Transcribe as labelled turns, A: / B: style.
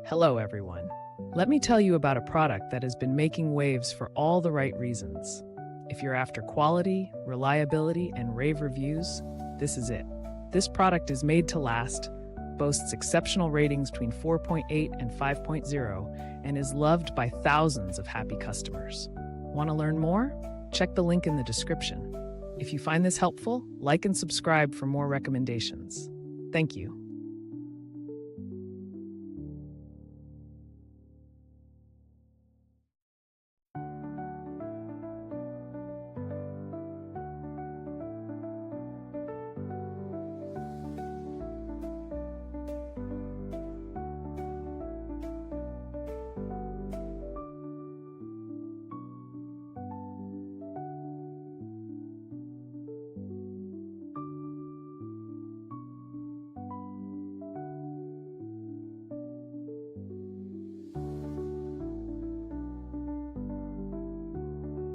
A: Hello, everyone. Let me tell you about a product that has been making waves for all the right reasons. If you're after quality, reliability, and rave reviews, this is it. This product is made to last, boasts exceptional ratings between 4.8 and 5.0, and is loved by thousands of happy customers. Want to learn more? Check the link in the description. If you find this helpful, like and subscribe for more recommendations. Thank you.